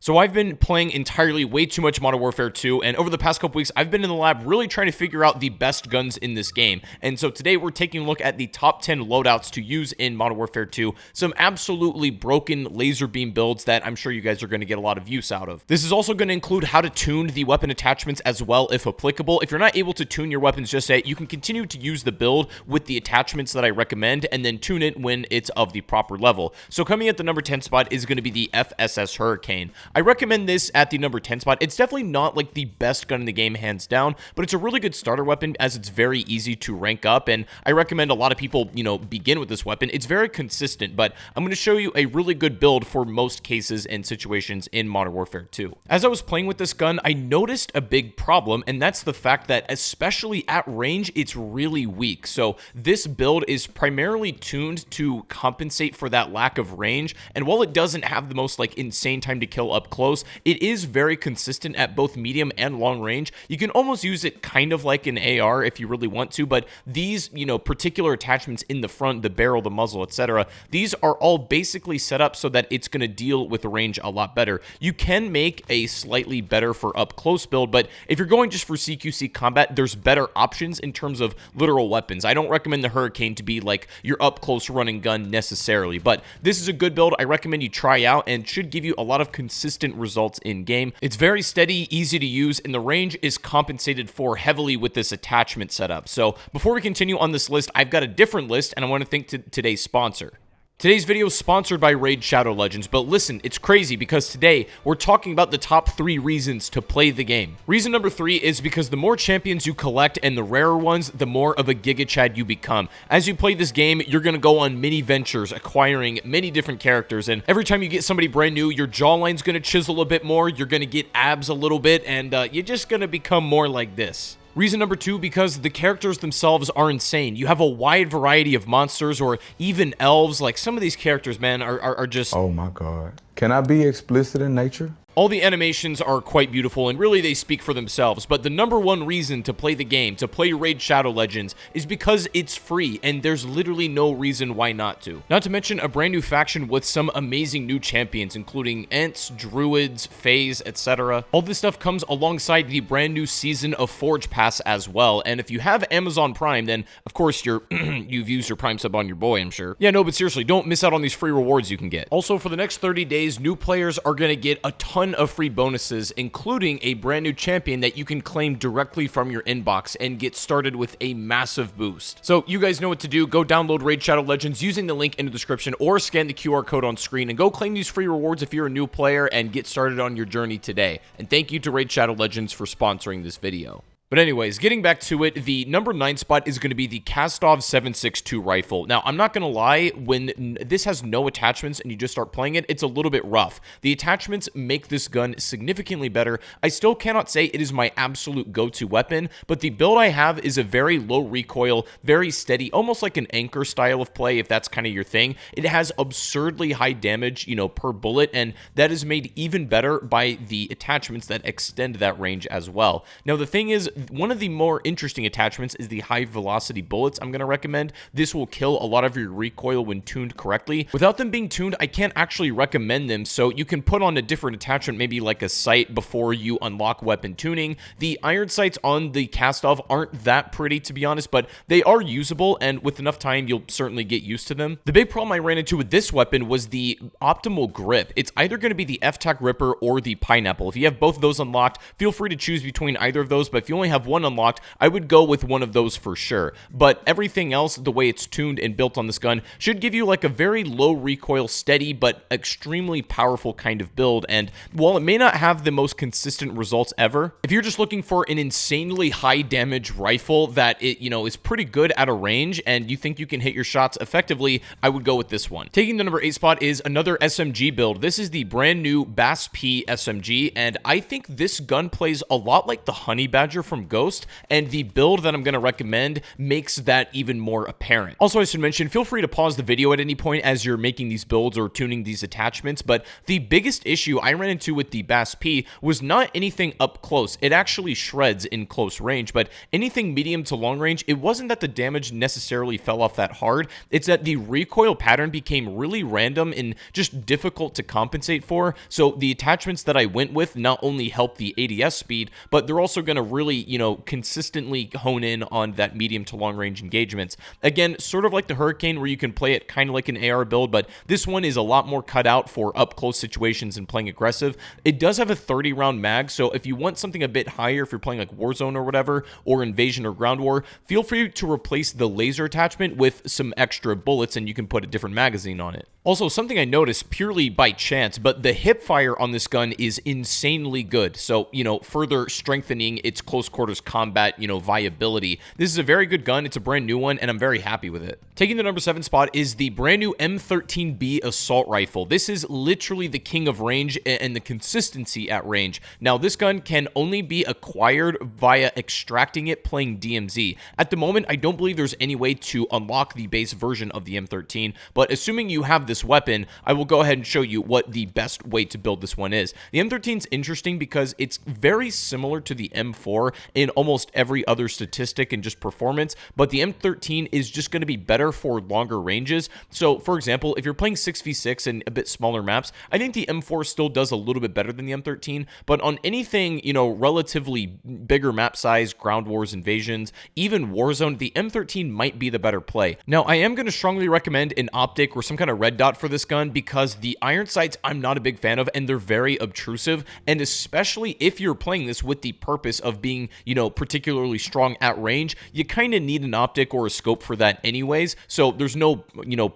So I've been playing entirely way too much Modern Warfare 2, and over the past couple weeks, I've been in the lab really trying to figure out the best guns in this game. And so today we're taking a look at the top 10 loadouts to use in Modern Warfare 2, some absolutely broken laser beam builds that I'm sure you guys are going to get a lot of use out of. This is also going to include how to tune the weapon attachments as well if applicable. If you're not able to tune your weapons just yet, you can continue to use the build with the attachments that I recommend and then tune it when it's of the proper level. So coming at the number 10 spot is going to be the FSS Hurricane. I recommend this at the number 10 spot. It's definitely not like the best gun in the game, hands down, but it's a really good starter weapon as it's very easy to rank up, and I recommend a lot of people, begin with this weapon. It's very consistent, but I'm going to show you a really good build for most cases and situations in Modern Warfare 2. As I was playing with this gun, I noticed a big problem, and that's the fact that, especially at range, it's really weak. So this build is primarily tuned to compensate for that lack of range, and while it doesn't have the most insane time to kill up close, it is very consistent at both medium and long range. You can almost use it kind of like an AR if you really want to, but these, particular attachments in the front, the barrel, the muzzle, etc., these are all basically set up so that it's going to deal with the range a lot better. You can make a slightly better for up close build, but if you're going just for CQC combat, there's better options in terms of literal weapons. I don't recommend the Hurricane to be like your up close running gun necessarily, but this is a good build I recommend you try out and should give you a lot of consistent results in game. It's very steady, easy to use, and the range is compensated for heavily with this attachment setup. So before we continue on this list, I've got a different list, and I want to thank today's sponsor. Today's video is sponsored by Raid Shadow Legends, but listen, it's crazy because today we're talking about the top 3 reasons to play the game. Reason number 3 is because the more champions you collect and the rarer ones, the more of a Giga Chad you become. As you play this game, you're going to go on many ventures, acquiring many different characters, and every time you get somebody brand new, your jawline's going to chisel a bit more, you're going to get abs a little bit, and you're just going to become more like this. Reason number 2, because the characters themselves are insane. You have a wide variety of monsters or even elves. Like, some of these characters, man, are just... Oh my god. Can I be explicit in nature? All the animations are quite beautiful, and really they speak for themselves, but the number 1 reason to play the game, to play Raid Shadow Legends, is because it's free, and there's literally no reason why not to. Not to mention a brand new faction with some amazing new champions, including Ents, Druids, Fays, etc. All this stuff comes alongside the brand new Season of Forge Pass as well, and if you have Amazon Prime, then of course you've used your Prime sub on your boy, I'm sure. Yeah, no, but seriously, don't miss out on these free rewards you can get. Also, for the next 30 days, new players are going to get a ton of free bonuses, including a brand new champion that you can claim directly from your inbox and get started with a massive boost. So you guys know what to do. Go download Raid Shadow Legends using the link in the description or scan the QR code on screen and go claim these free rewards if you're a new player and get started on your journey today. And thank you to Raid Shadow Legends for sponsoring this video. But anyways, getting back to it, the number 9 spot is going to be the Kastov 7.62 rifle. Now, I'm not going to lie, when this has no attachments and you just start playing it, it's a little bit rough. The attachments make this gun significantly better. I still cannot say it is my absolute go-to weapon, but the build I have is a very low recoil, very steady, almost like an anchor style of play, if that's kind of your thing. It has absurdly high damage, per bullet, and that is made even better by the attachments that extend that range as well. Now, the thing is, one of the more interesting attachments is the high velocity bullets I'm going to recommend. This will kill a lot of your recoil when tuned correctly. Without them being tuned, I can't actually recommend them, so you can put on a different attachment, maybe like a sight before you unlock weapon tuning. The iron sights on the Kastov aren't that pretty, to be honest, but they are usable, and with enough time, you'll certainly get used to them. The big problem I ran into with this weapon was the optimal grip. It's either going to be the F-Tac Ripper or the Pineapple. If you have both of those unlocked, feel free to choose between either of those, but if you only have one unlocked, I would go with one of those for sure. But everything else, the way it's tuned and built on this gun, should give you like a very low recoil, steady, but extremely powerful kind of build. And while it may not have the most consistent results ever, if you're just looking for an insanely high damage rifle that is pretty good at a range and you think you can hit your shots effectively, I would go with this one. Taking the number 8 spot is another SMG build. This is the brand new Bas-P SMG, and I think this gun plays a lot like the Honey Badger from from Ghost, and the build that I'm going to recommend makes that even more apparent. Also, I should mention, feel free to pause the video at any point as you're making these builds or tuning these attachments, but the biggest issue I ran into with the Bas-P was not anything up close. It actually shreds in close range, but anything medium to long range, it wasn't that the damage necessarily fell off that hard, it's that the recoil pattern became really random and just difficult to compensate for. So the attachments that I went with not only help the ADS speed, but they're also going to really, consistently hone in on that medium to long range engagements. Again, sort of like the Hurricane, where you can play it kind of like an AR build, but this one is a lot more cut out for up close situations and playing aggressive. It does have a 30 round mag, so if you want something a bit higher, if you're playing like Warzone or whatever, or Invasion or Ground War, feel free to replace the laser attachment with some extra bullets and you can put a different magazine on it. Also, something I noticed purely by chance, but the hip fire on this gun is insanely good. So, further strengthening its close quarters combat, viability. This is a very good gun. It's a brand new one, and I'm very happy with it. Taking the number 7 spot is the brand new M13B assault rifle. This is literally the king of range and the consistency at range. Now, this gun can only be acquired via extracting it playing DMZ. At the moment, I don't believe there's any way to unlock the base version of the M13, but assuming you have this weapon, I will go ahead and show you what the best way to build this one is. The M13 is interesting because it's very similar to the M4 in almost every other statistic and just performance, but the M13 is just going to be better for longer ranges. So, for example, if you're playing 6v6 and a bit smaller maps, I think the M4 still does a little bit better than the M13, but on anything, relatively bigger map size, ground wars, invasions, even Warzone, the M13 might be the better play. Now, I am going to strongly recommend an optic or some kind of red dot for this gun because the iron sights I'm not a big fan of, and they're very obtrusive, and especially if you're playing this with the purpose of being, particularly strong at range, you kind of need an optic or a scope for that anyways, so there's no,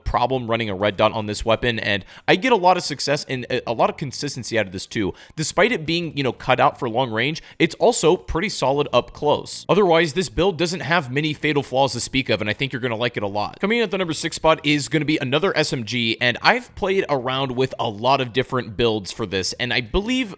problem running a red dot on this weapon, and I get a lot of success and a lot of consistency out of this too. Despite it being, cut out for long range, it's also pretty solid up close. Otherwise, this build doesn't have many fatal flaws to speak of, and I think you're going to like it a lot. Coming in at the number 6 spot is going to be another SMG, and I've played around with a lot of different builds for this, and I believe,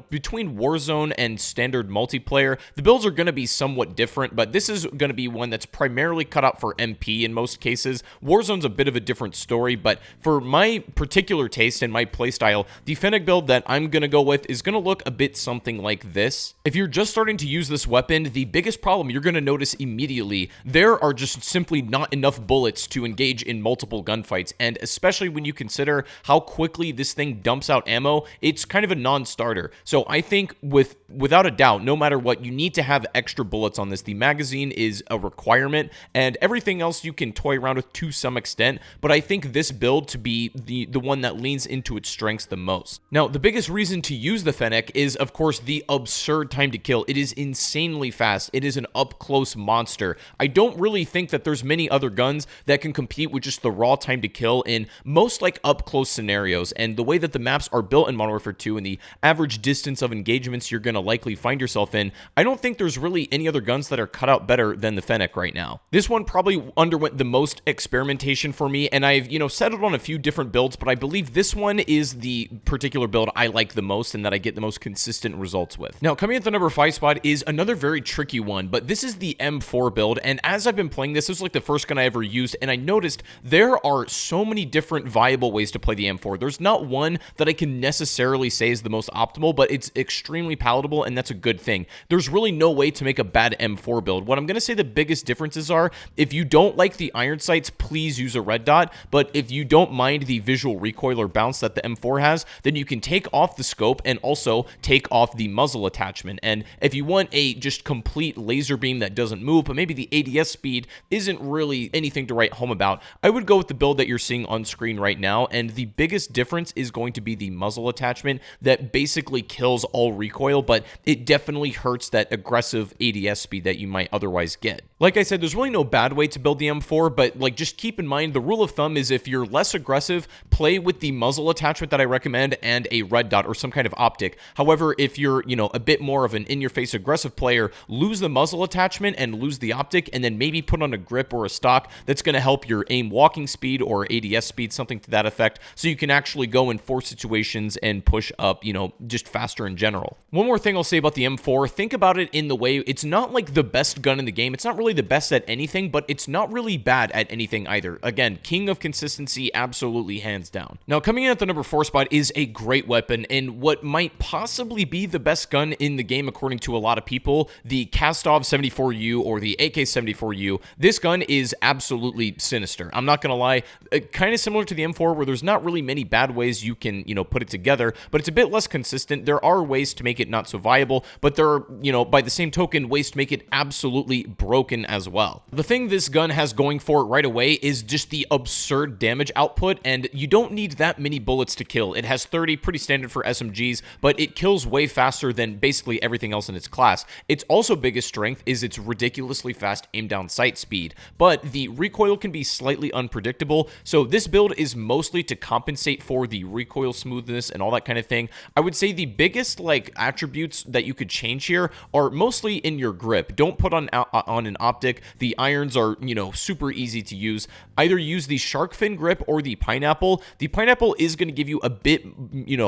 between Warzone and standard multiplayer, the builds are going to be somewhat different, but this is going to be one that's primarily cut out for MP in most cases. Warzone's a bit of a different story, but for my particular taste and my playstyle, the Fennec build that I'm going to go with is going to look a bit something like this. If you're just starting to use this weapon, the biggest problem you're going to notice immediately, there are just simply not enough bullets to engage in multiple gunfights, and especially when you consider how quickly this thing dumps out ammo, it's kind of a non-starter. So I think without a doubt, no matter what, you need to have extra bullets on this. The magazine is a requirement, and everything else you can toy around with to some extent, but I think this build to be the one that leans into its strengths the most. Now, the biggest reason to use the Fennec is, of course, the absurd time to kill. It is insanely fast. It is an up-close monster. I don't really think that there's many other guns that can compete with just the raw time to kill in most like up-close scenarios, and the way that the maps are built in Modern Warfare 2 and the average distance of engagements you're going to likely find yourself in, I don't think there's really any other guns that are cut out better than the Fennec right now. This one probably underwent the most experimentation for me, and I've, settled on a few different builds, but I believe this one is the particular build I like the most and that I get the most consistent results with. Now, coming at the number 5 spot is another very tricky one, but this is the M4 build, and as I've been playing this is like the first gun I ever used, and I noticed there are so many different viable ways to play the M4. There's not one that I can necessarily say is the most optimal, but it's extremely palatable, and that's a good thing. There's really no way to make a bad M4 build. What I'm going to say the biggest differences are, if you don't like the iron sights, please use a red dot, but if you don't mind the visual recoil or bounce that the M4 has, then you can take off the scope and also take off the muzzle attachment. And if you want a just complete laser beam that doesn't move, but maybe the ADS speed isn't really anything to write home about, I would go with the build that you're seeing on screen right now, and the biggest difference is going to be the muzzle attachment that basically kills all recoil, but it definitely hurts that aggressive ADS speed that you might otherwise get. Like I said, there's really no bad way to build the M4, but just keep in mind, the rule of thumb is if you're less aggressive, play with the muzzle attachment that I recommend and a red dot or some kind of optic. However, if you're, a bit more of an in-your-face aggressive player, lose the muzzle attachment and lose the optic, and then maybe put on a grip or a stock that's going to help your aim walking speed or ADS speed, something to that effect, so you can actually go in force situations and push up, just faster in general. One more thing I'll say about the M4, think about it in the way it's not like the best gun in the game. It's not really the best at anything, but it's not really bad at anything either. Again, king of consistency, absolutely hands down. Now, coming in at the number 4 spot is a great weapon and what might possibly be the best gun in the game according to a lot of people, the Kastov 74U or the AK-74U. This gun is absolutely sinister. I'm not gonna lie, kind of similar to the M4 where there's not really many bad ways you can, put it together, but it's a bit less consistent. There are ways to make it not so viable, but there are, by the same token, ways to make it absolutely broken as well. The thing this gun has going for it right away is just the absurd damage output, and you don't need that many bullets to kill. It has 30, pretty standard for SMGs, but it kills way faster than basically everything else in its class. Its also biggest strength is its ridiculously fast aim down sight speed, but the recoil can be slightly unpredictable, so this build is mostly to compensate for the recoil smoothness and all that kind of thing. I would say the biggest attributes that you could change here are mostly in your grip. Don't put on an optic. The irons are, super easy to use. Either use the shark fin grip or the pineapple. The pineapple is going to give you a bit,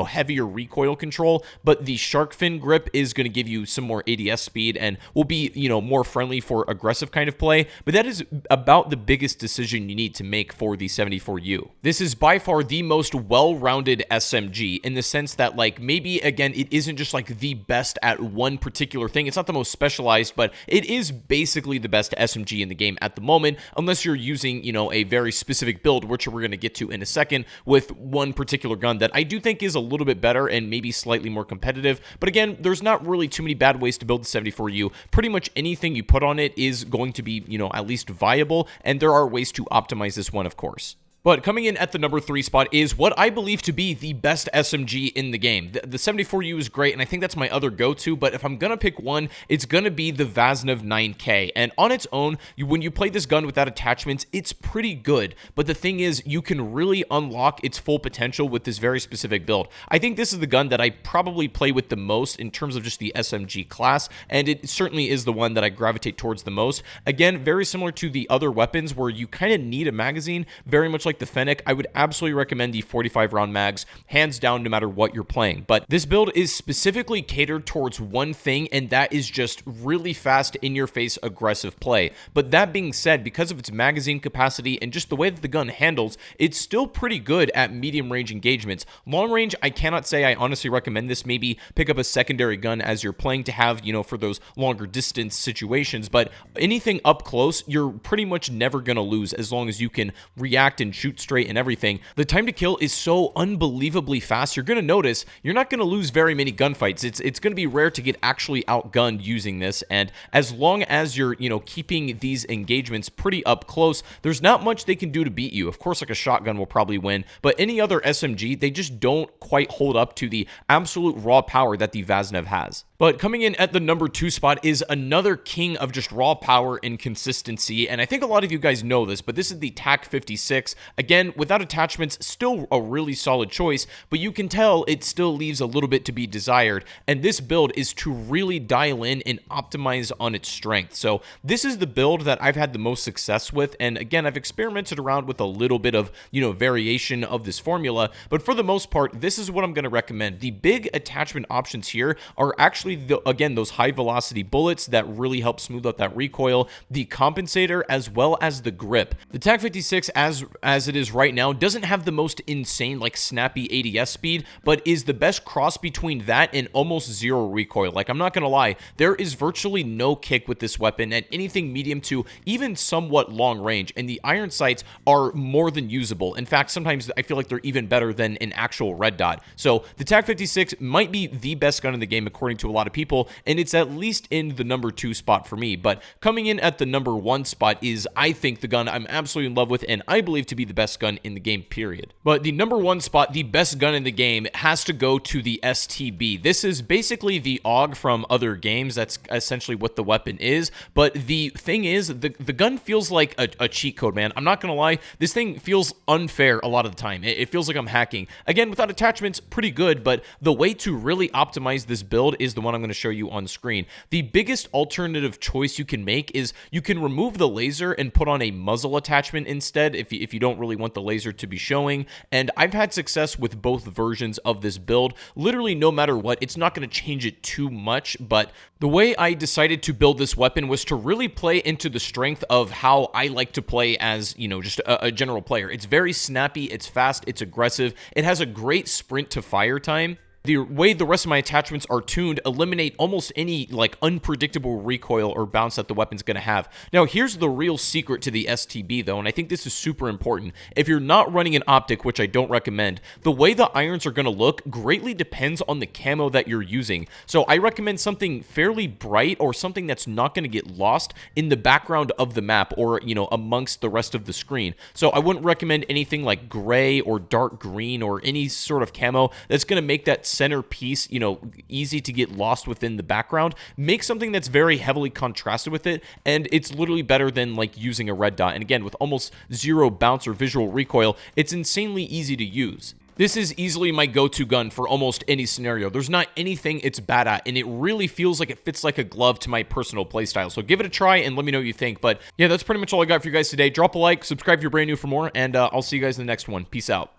heavier recoil control, but the shark fin grip is going to give you some more ADS speed and will be, more friendly for aggressive kind of play. But that is about the biggest decision you need to make for the 74U. This is by far the most well-rounded SMG in the sense that, maybe again, it isn't just the best at one particular thing. It's not the most specialized, but it is basically the best SMG in the game at the moment, unless you're using, a very specific build, which we're going to get to in a second, with one particular gun that I do think is a little bit better and maybe slightly more competitive. But again, there's not really too many bad ways to build the 74U. Pretty much anything you put on it is going to be, at least viable, and there are ways to optimize this one, of course. But coming in at the number 3 spot is what I believe to be the best SMG in the game. The 74U is great, and I think that's my other go-to, but if I'm gonna pick one, it's gonna be the Vaznev 9K. And on its own, when you play this gun without attachments, it's pretty good. But the thing is, you can really unlock its full potential with this very specific build. I think this is the gun that I probably play with the most in terms of just the SMG class, and it certainly is the one that I gravitate towards the most. Again, very similar to the other weapons where you kind of need a magazine, very much like the Fennec. I would absolutely recommend the 45 round mags, hands down, no matter what you're playing. But this build is specifically catered towards one thing, and that is just really fast, in-your-face, aggressive play. But that being said, because of its magazine capacity and just the way that the gun handles, it's still pretty good at medium-range engagements. Long range, I cannot say I honestly recommend this. Maybe pick up a secondary gun as you're playing to have, for those longer distance situations. But anything up close, you're pretty much never going to lose as long as you can react and shoot straight and everything. The time to kill is so unbelievably fast. You're going to notice you're not going to lose very many gunfights. It's going to be rare to get actually outgunned using this, and as long as you're, keeping these engagements pretty up close, there's not much they can do to beat you. Of course, a shotgun will probably win, but any other SMG, they just don't quite hold up to the absolute raw power that the Vaznev has. But coming in at the number 2 spot is another king of just raw power and consistency, and I think a lot of you guys know this, but this is the TAC 56. Again, without attachments, still a really solid choice, but you can tell it still leaves a little bit to be desired, and this build is to really dial in and optimize on its strength. So this is the build that I've had the most success with, and again, I've experimented around with a little bit of, variation of this formula, but for the most part, this is what I'm going to recommend. The big attachment options here are actually, again, those high velocity bullets that really help smooth out that recoil, the compensator, as well as the grip. The TAC 56, as it is right now, doesn't have the most insane, snappy ADS speed, but is the best cross between that and almost zero recoil. I'm not gonna lie, there is virtually no kick with this weapon at anything medium to even somewhat long range, and the iron sights are more than usable. In fact, sometimes I feel like they're even better than an actual red dot. So the TAC 56 might be the best gun in the game according to a lot of people, and it's at least in the number 2 spot for me. But coming in at the number 1 spot is, I think, the gun I'm absolutely in love with and I believe to be the best gun in the game, period. But the number 1 spot, the best gun in the game, has to go to the STB. This is basically the AUG from other games. That's essentially what the weapon is. But the thing is, the gun feels like a cheat code, man. I'm not gonna lie, this thing feels unfair a lot of the time. It feels like I'm hacking. Again, without attachments, pretty good, but the way to really optimize this build is the one I'm going to show you on screen. The biggest alternative choice you can make is you can remove the laser and put on a muzzle attachment instead if you don't don't really want the laser to be showing, and I've had success with both versions of this build. Literally, no matter what, it's not going to change it too much, but the way I decided to build this weapon was to really play into the strength of how I like to play as, you know, just a general player. It's very snappy, it's fast, it's aggressive, it has a great sprint to fire time. The way the rest of my attachments are tuned eliminate almost any like unpredictable recoil or bounce that the weapon's going to have. Now, here's the real secret to the STB though, and I think this is super important. If you're not running an optic, which I don't recommend, the way the irons are going to look greatly depends on the camo that you're using. So I recommend something fairly bright or something that's not going to get lost in the background of the map or, you know, amongst the rest of the screen. So I wouldn't recommend anything like gray or dark green or any sort of camo that's going to make that center piece, you know, easy to get lost within the background. Make something that's very heavily contrasted with it, and it's literally better than like using a red dot. And again, with almost zero bounce or visual recoil, it's insanely easy to use. This is easily my go-to gun for almost any scenario. There's not anything it's bad at, and it really feels like it fits like a glove to my personal playstyle. So give it a try and let me know what you think. But yeah, that's pretty much all I got for you guys today. Drop a like, subscribe if you're brand new for more, and I'll see you guys in the next one. Peace out.